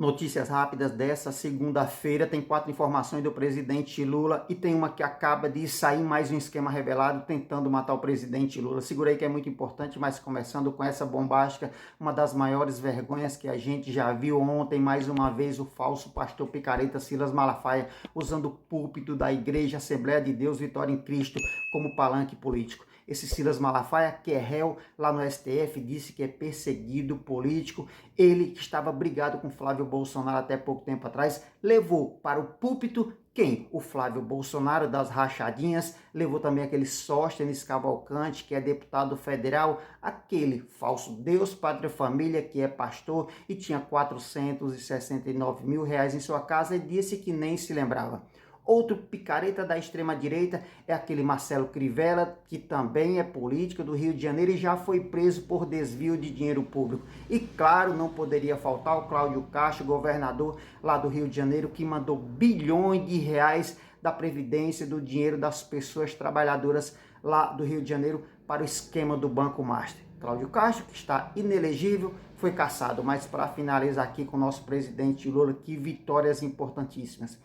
Notícias rápidas dessa segunda-feira, tem 4 informações do presidente Lula e tem uma que acaba de sair mais um esquema revelado tentando matar o presidente Lula. Segura aí que é muito importante, mas começando com essa bombástica, uma das maiores vergonhas que a gente já viu ontem, mais uma vez o falso pastor picareta Silas Malafaia usando o púlpito da Igreja Assembleia de Deus Vitória em Cristo como palanque político. Esse Silas Malafaia, que é réu lá no STF, disse que é perseguido político. Ele, que estava brigado com Flávio Bolsonaro até pouco tempo atrás, levou para o púlpito quem? O Flávio Bolsonaro das rachadinhas, levou também aquele Sóstenes Cavalcante, que é deputado federal, aquele falso Deus, Pátria e Família, que é pastor e tinha R$469 mil em sua casa e disse que nem se lembrava. Outro picareta da extrema-direita é aquele Marcelo Crivella, que também é político do Rio de Janeiro e já foi preso por desvio de dinheiro público. E claro, não poderia faltar o Cláudio Castro, governador lá do Rio de Janeiro, que mandou bilhões de reais da Previdência, do dinheiro das pessoas trabalhadoras lá do Rio de Janeiro para o esquema do Banco Master. Cláudio Castro, que está inelegível, foi cassado. Mas para finalizar aqui com o nosso presidente Lula, que vitórias importantíssimas.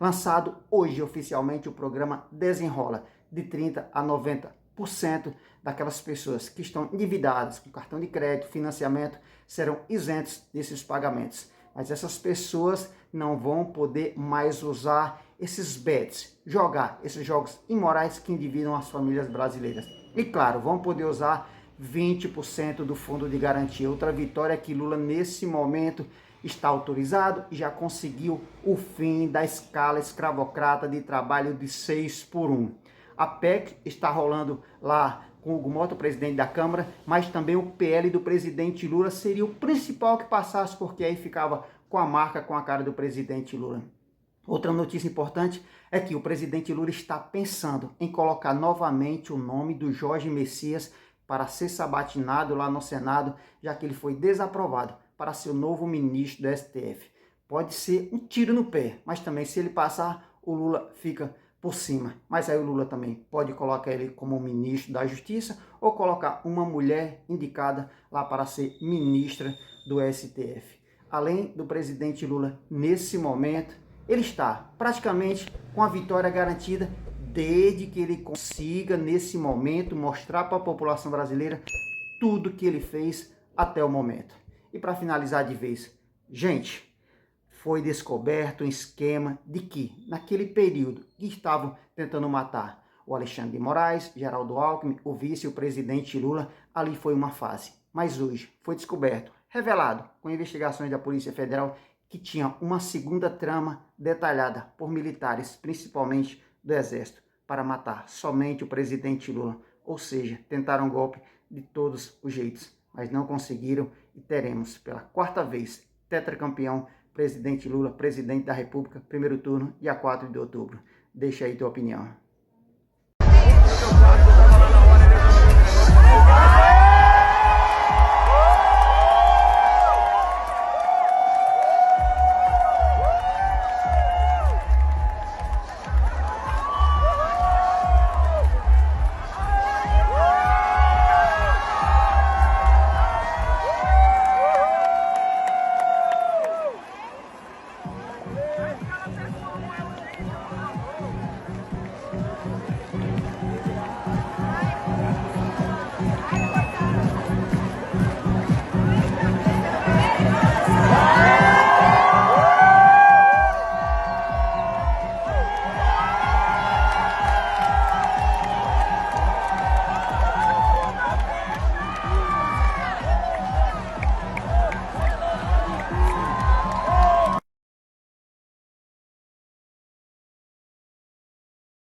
Lançado hoje oficialmente o programa Desenrola, de 30% a 90% daquelas pessoas que estão endividadas com cartão de crédito, financiamento, serão isentos desses pagamentos. Mas essas pessoas não vão poder mais usar esses bets, jogar esses jogos imorais que endividam as famílias brasileiras. E claro, vão poder usar 20% do fundo de garantia. Outra vitória é que Lula, nesse momento, está autorizado e já conseguiu o fim da escala escravocrata de trabalho de 6x1. A PEC está rolando lá com o Hugo Mota, o presidente da Câmara, mas também o PL do presidente Lula seria o principal que passasse, porque aí ficava com a marca, com a cara do presidente Lula. Outra notícia importante é que o presidente Lula está pensando em colocar novamente o nome do Jorge Messias para ser sabatinado lá no Senado, já que ele foi desaprovado para ser o novo ministro do STF. Pode ser um tiro no pé, mas também se ele passar, o Lula fica por cima. Mas aí o Lula também pode colocar ele como ministro da Justiça ou colocar uma mulher indicada lá para ser ministra do STF. Além do presidente Lula, nesse momento, ele está praticamente com a vitória garantida desde que ele consiga, nesse momento, mostrar para a população brasileira tudo que ele fez até o momento. E para finalizar de vez, gente, foi descoberto um esquema de que, naquele período que estavam tentando matar o Alexandre de Moraes, Geraldo Alckmin, o vice e o presidente Lula, ali foi uma fase. Mas hoje foi descoberto, revelado, com investigações da Polícia Federal, que tinha uma segunda trama detalhada por militares, principalmente do Exército, para matar somente o presidente Lula. Ou seja, tentaram um golpe de todos os jeitos, mas não conseguiram e teremos pela 4ª vez tetracampeão presidente Lula, presidente da República, primeiro turno, dia 4 de outubro. Deixa aí tua opinião.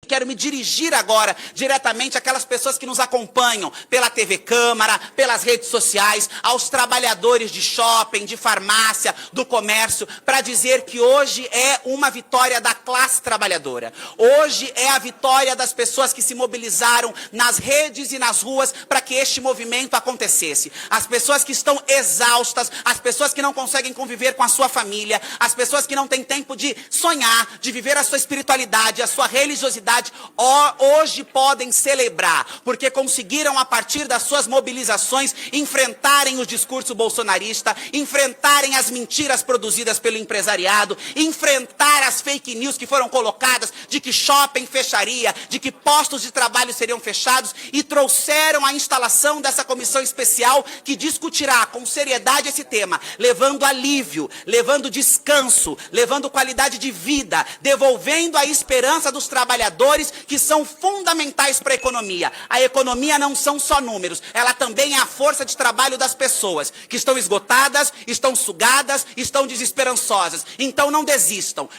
Quero me dirigir agora diretamente àquelas pessoas que nos acompanham pela TV Câmara, pelas redes sociais, aos trabalhadores de shopping, de farmácia, do comércio, para dizer que hoje é uma vitória da classe trabalhadora. Hoje é a vitória das pessoas que se mobilizaram nas redes e nas ruas para que este movimento acontecesse. As pessoas que estão exaustas, as pessoas que não conseguem conviver com a sua família, as pessoas que não têm tempo de sonhar, de viver a sua espiritualidade, a sua religiosidade, sociedade hoje podem celebrar, porque conseguiram, a partir das suas mobilizações, enfrentarem o discurso bolsonarista, enfrentarem as mentiras produzidas pelo empresariado, enfrentar as fake news que foram colocadas de que shopping fecharia, de que postos de trabalho seriam fechados, e trouxeram a instalação dessa comissão especial que discutirá com seriedade esse tema, levando alívio, levando descanso, levando qualidade de vida, devolvendo a esperança dos trabalhadores, que são fundamentais para a economia. A economia não são só números, ela também é a força de trabalho das pessoas, que estão esgotadas, estão sugadas, estão desesperançosas. Então não desistam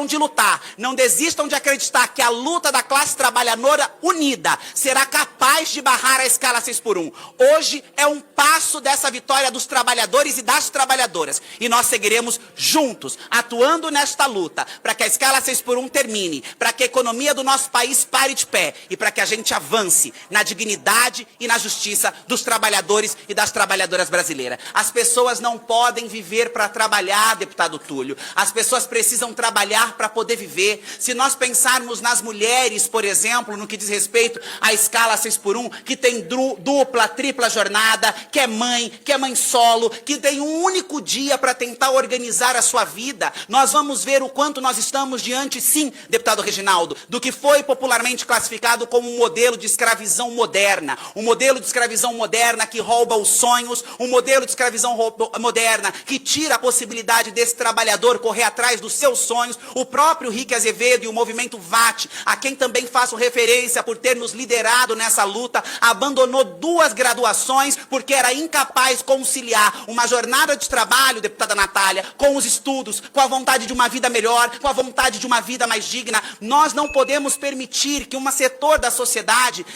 de lutar, não desistam de acreditar que a luta da classe trabalhadora unida será capaz de barrar a escala 6x1. Hoje é um passo dessa vitória dos trabalhadores e das trabalhadoras, e nós seguiremos juntos, atuando nesta luta, para que a escala 6x1 termine, para que a economia do nosso país pare de pé, e para que a gente avance na dignidade e na justiça dos trabalhadores e das trabalhadoras brasileiras. As pessoas não podem viver para trabalhar, deputado Túlio. As pessoas precisam trabalhar para poder viver. Se nós pensarmos nas mulheres, por exemplo, no que diz respeito à escala 6x1, que tem dupla, tripla jornada, que é mãe solo, que tem um único dia para tentar organizar a sua vida, nós vamos ver o quanto nós estamos diante, sim, deputado Reginaldo, do que foi popularmente classificado como um modelo de escravidão moderna. Um modelo de escravidão moderna que rouba os sonhos, um modelo de escravidão moderna que tira a possibilidade desse trabalhador correr atrás dos seus sonhos. O próprio Rick Azevedo e o movimento VAT, a quem também faço referência por ter nos liderado nessa luta, abandonou 2 graduações porque era incapaz de conciliar uma jornada de trabalho, deputada Natália, com os estudos, com a vontade de uma vida melhor, com a vontade de uma vida mais digna. Nós não podemos permitir que um setor da sociedade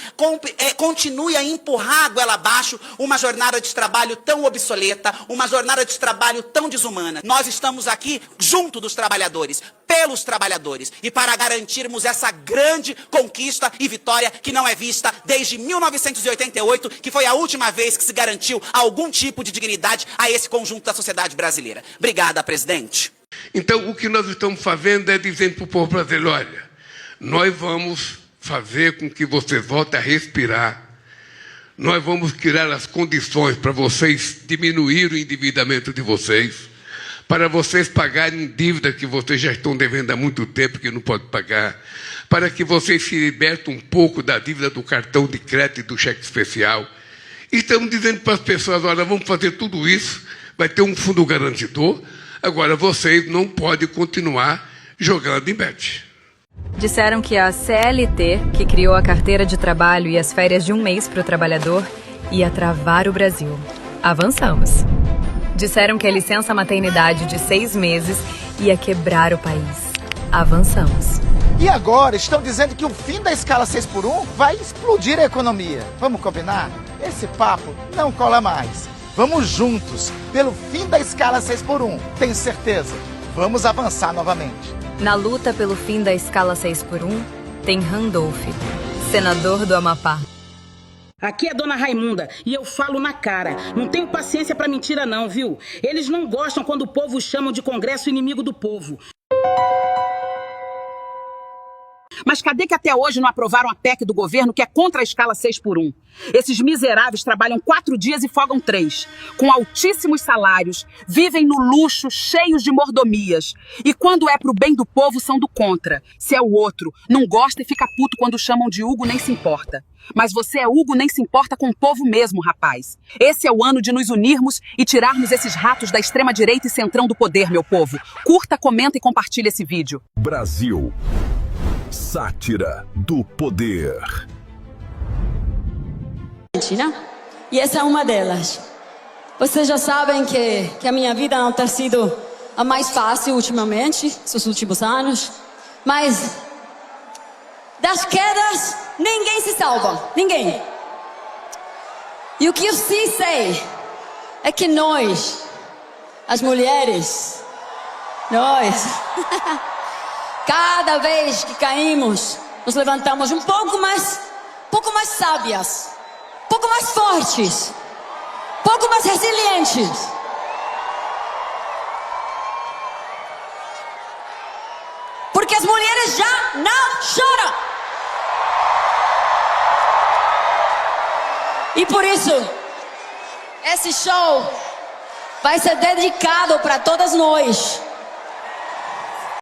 continue a empurrar a goela abaixo uma jornada de trabalho tão obsoleta, uma jornada de trabalho tão desumana. Nós estamos aqui junto dos trabalhadores, pelos trabalhadores, e para garantirmos essa grande conquista e vitória que não é vista desde 1988, que foi a última vez que se garantiu algum tipo de dignidade a esse conjunto da sociedade brasileira. Obrigada, presidente. Então, o que nós estamos fazendo é dizendo para o povo brasileiro: olha, nós vamos fazer com que vocês voltem a respirar. Nós vamos criar as condições para vocês diminuir o endividamento de vocês, para vocês pagarem dívida que vocês já estão devendo há muito tempo que não podem pagar, para que vocês se libertem um pouco da dívida do cartão de crédito e do cheque especial. E estamos dizendo para as pessoas: olha, vamos fazer tudo isso, vai ter um fundo garantidor, agora vocês não podem continuar jogando em bet. Disseram que a CLT, que criou a carteira de trabalho e as férias de 1 mês para o trabalhador, ia travar o Brasil. Avançamos. Disseram que a licença maternidade de 6 meses ia quebrar o país. Avançamos. E agora estão dizendo que o fim da escala 6x1 vai explodir a economia. Vamos combinar? Esse papo não cola mais. Vamos juntos, pelo fim da escala 6x1. Tenho certeza. Vamos avançar novamente. Na luta pelo fim da escala 6x1, tem Randolph, senador do Amapá. Aqui é Dona Raimunda e eu falo na cara. Não tenho paciência pra mentira não, viu? Eles não gostam quando o povo chamam de Congresso inimigo do povo. Mas cadê que até hoje não aprovaram a PEC do governo que é contra a escala 6x1? Esses miseráveis trabalham 4 dias e folgam 3, com altíssimos salários, vivem no luxo, cheios de mordomias. E quando é pro bem do povo, são do contra. Se é o outro, não gosta e fica puto quando chamam de Hugo, nem se importa. Mas você é Hugo, nem se importa com o povo mesmo, rapaz. Esse é o ano de nos unirmos e tirarmos esses ratos da extrema-direita e centrão do poder, meu povo. Curta, comenta e compartilha esse vídeo. Brasil. Sátira do poder. E essa é uma delas. Vocês já sabem que a minha vida não tem sido a mais fácil ultimamente, esses últimos anos. Mas das quedas, ninguém se salva. Ninguém. E o que eu sim sei é que nós, as mulheres, nós... Cada vez que caímos, nos levantamos um pouco mais sábias, um pouco mais fortes, um pouco mais resilientes. Porque as mulheres já não choram. E por isso, esse show vai ser dedicado para todas nós.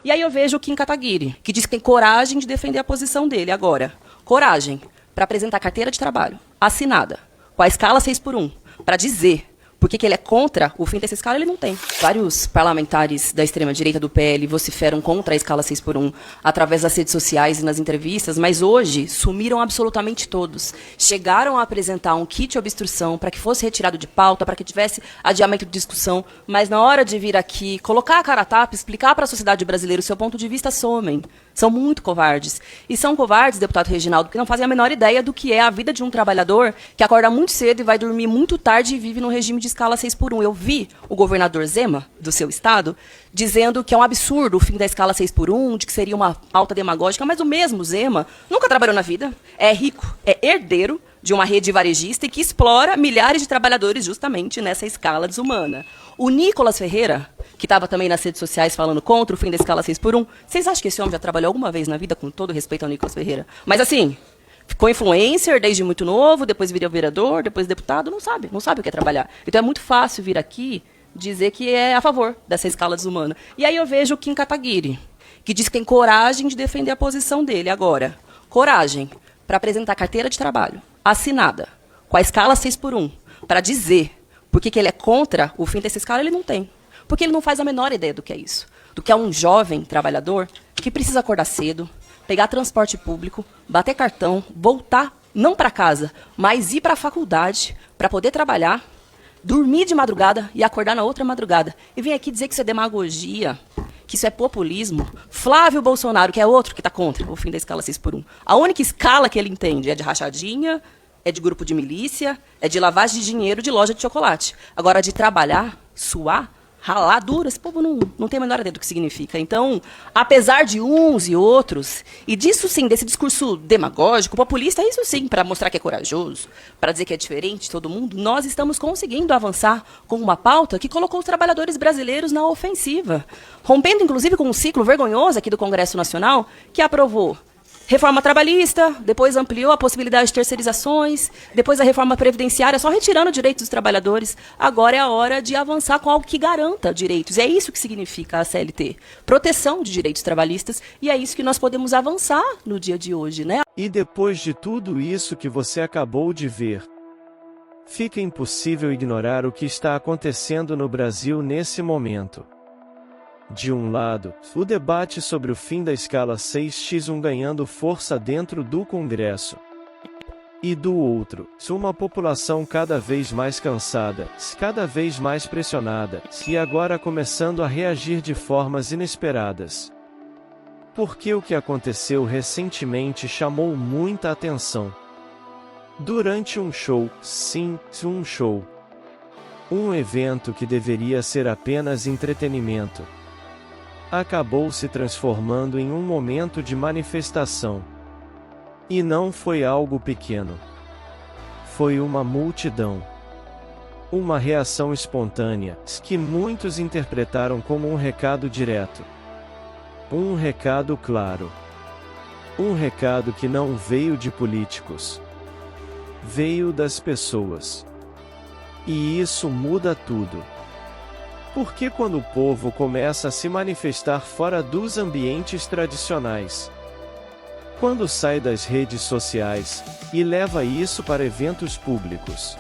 E aí eu vejo o Kim Kataguiri, que diz que tem coragem de defender a posição dele agora. Coragem para apresentar carteira de trabalho assinada, com a escala 6x1, para dizer por que ele é contra o fim dessa escala, ele não tem. Vários parlamentares da extrema-direita do PL vociferam contra a escala 6x1 através das redes sociais e nas entrevistas, mas hoje sumiram absolutamente todos. Chegaram a apresentar um kit de obstrução para que fosse retirado de pauta, para que tivesse adiamento de discussão, mas na hora de vir aqui, colocar a cara a tapa, explicar para a sociedade brasileira o seu ponto de vista, somem. São muito covardes. E são covardes, deputado Reginaldo, porque não fazem a menor ideia do que é a vida de um trabalhador que acorda muito cedo e vai dormir muito tarde e vive no regime de escala 6x1. Eu vi o governador Zema, do seu estado, dizendo que é um absurdo o fim da escala 6x1, de que seria uma pauta demagógica, mas o mesmo Zema nunca trabalhou na vida, é rico, é herdeiro de uma rede varejista e que explora milhares de trabalhadores justamente nessa escala desumana. O Nicolas Ferreira, que estava também nas redes sociais falando contra o fim da escala 6x1, vocês acham que esse homem já trabalhou alguma vez na vida, com todo respeito ao Nicolas Ferreira? Mas assim, ficou influencer desde muito novo, depois virou vereador, depois deputado, não sabe o que é trabalhar. Então é muito fácil vir aqui dizer que é a favor dessa escala desumana. E aí eu vejo o Kim Kataguiri, que diz que tem coragem de defender a posição dele agora. Coragem para apresentar carteira de trabalho assinada, com a escala 6x1, para dizer por que ele é contra o fim dessa escala, ele não tem. Porque ele não faz a menor ideia do que é isso. Do que é um jovem trabalhador que precisa acordar cedo, pegar transporte público, bater cartão, voltar, não para casa, mas ir para a faculdade para poder trabalhar, dormir de madrugada e acordar na outra madrugada. E vem aqui dizer que isso é demagogia, que isso é populismo. Flávio Bolsonaro, que é outro que está contra o fim da escala 6x1. A única escala que ele entende é de rachadinha, é de grupo de milícia, é de lavagem de dinheiro de loja de chocolate. Agora, de trabalhar, suar, ralar duro, esse povo não tem a menor ideia do que significa. Então, apesar de uns e outros, e disso sim, desse discurso demagógico, populista, isso sim, para mostrar que é corajoso, para dizer que é diferente de todo mundo, nós estamos conseguindo avançar com uma pauta que colocou os trabalhadores brasileiros na ofensiva, rompendo inclusive com um ciclo vergonhoso aqui do Congresso Nacional, que aprovou reforma trabalhista, depois ampliou a possibilidade de terceirizações, depois a reforma previdenciária, só retirando direitos dos trabalhadores. Agora é a hora de avançar com algo que garanta direitos. É isso que significa a CLT. Proteção de direitos trabalhistas. E é isso que nós podemos avançar no dia de hoje, né? E depois de tudo isso que você acabou de ver, fica impossível ignorar o que está acontecendo no Brasil nesse momento. De um lado, o debate sobre o fim da escala 6x1 ganhando força dentro do Congresso. E do outro, uma população cada vez mais cansada, cada vez mais pressionada, e agora começando a reagir de formas inesperadas. Porque o que aconteceu recentemente chamou muita atenção. Durante um show, sim, um show. Um evento que deveria ser apenas entretenimento, acabou se transformando em um momento de manifestação. E não foi algo pequeno. Foi uma multidão. Uma reação espontânea, que muitos interpretaram como um recado direto. Um recado claro. Um recado que não veio de políticos. Veio das pessoas. E isso muda tudo. Porque quando o povo começa a se manifestar fora dos ambientes tradicionais, quando sai das redes sociais e leva isso para eventos públicos,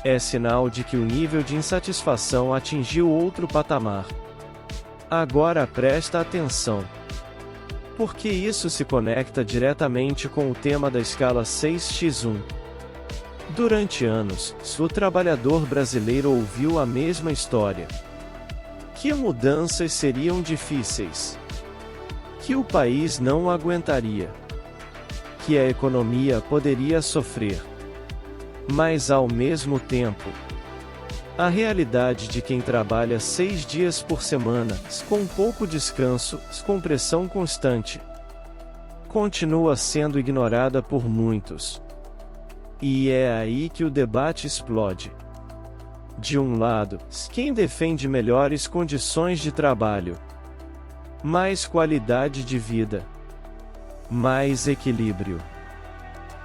é sinal de que o nível de insatisfação atingiu outro patamar. Agora presta atenção, porque isso se conecta diretamente com o tema da escala 6x1. Durante anos, o trabalhador brasileiro ouviu a mesma história. Que mudanças seriam difíceis. Que o país não aguentaria. Que a economia poderia sofrer. Mas ao mesmo tempo, a realidade de quem trabalha 6 dias por semana, com pouco descanso, com pressão constante, continua sendo ignorada por muitos. E é aí que o debate explode. De um lado, quem defende melhores condições de trabalho, mais qualidade de vida, mais equilíbrio.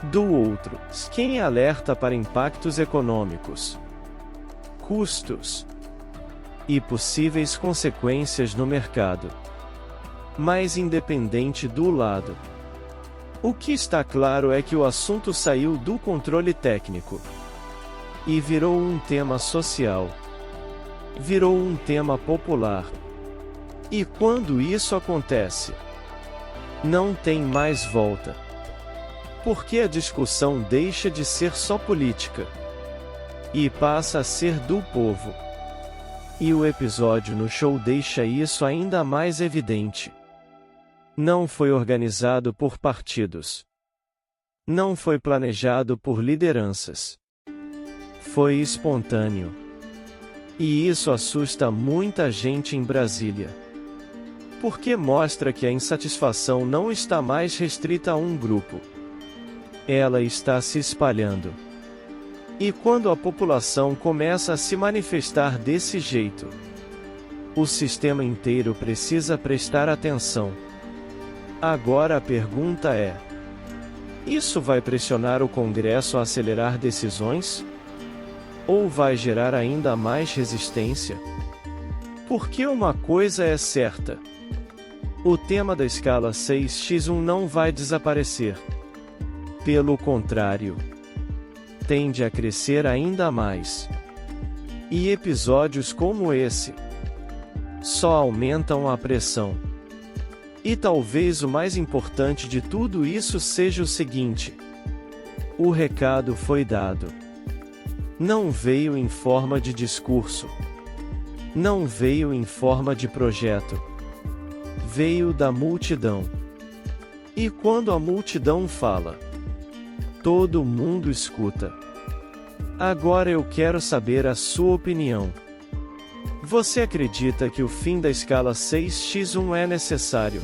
Do outro, quem alerta para impactos econômicos, custos e possíveis consequências no mercado. Mas independente do lado, o que está claro é que o assunto saiu do controle técnico e virou um tema social, virou um tema popular. E quando isso acontece, não tem mais volta. Porque a discussão deixa de ser só política e passa a ser do povo. E o episódio no show deixa isso ainda mais evidente. Não foi organizado por partidos. Não foi planejado por lideranças. Foi espontâneo. E isso assusta muita gente em Brasília. Porque mostra que a insatisfação não está mais restrita a um grupo. Ela está se espalhando. E quando a população começa a se manifestar desse jeito, o sistema inteiro precisa prestar atenção. Agora a pergunta é: isso vai pressionar o Congresso a acelerar decisões? Ou vai gerar ainda mais resistência? Porque uma coisa é certa: o tema da escala 6x1 não vai desaparecer. Pelo contrário, tende a crescer ainda mais. E episódios como esse só aumentam a pressão. E talvez o mais importante de tudo isso seja o seguinte: o recado foi dado. Não veio em forma de discurso. Não veio em forma de projeto. Veio da multidão. E quando a multidão fala, todo mundo escuta. Agora eu quero saber a sua opinião. Você acredita que o fim da escala 6x1 é necessário?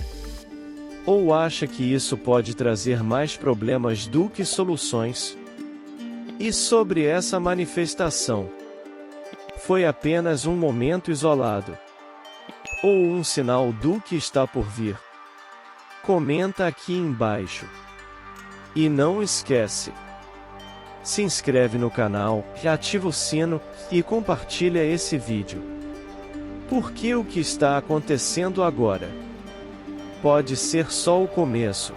Ou acha que isso pode trazer mais problemas do que soluções? E sobre essa manifestação, foi apenas um momento isolado? Ou um sinal do que está por vir? Comenta aqui embaixo. E não esquece, se inscreve no canal, ativa o sino e compartilha esse vídeo. Porque o que está acontecendo agora pode ser só o começo.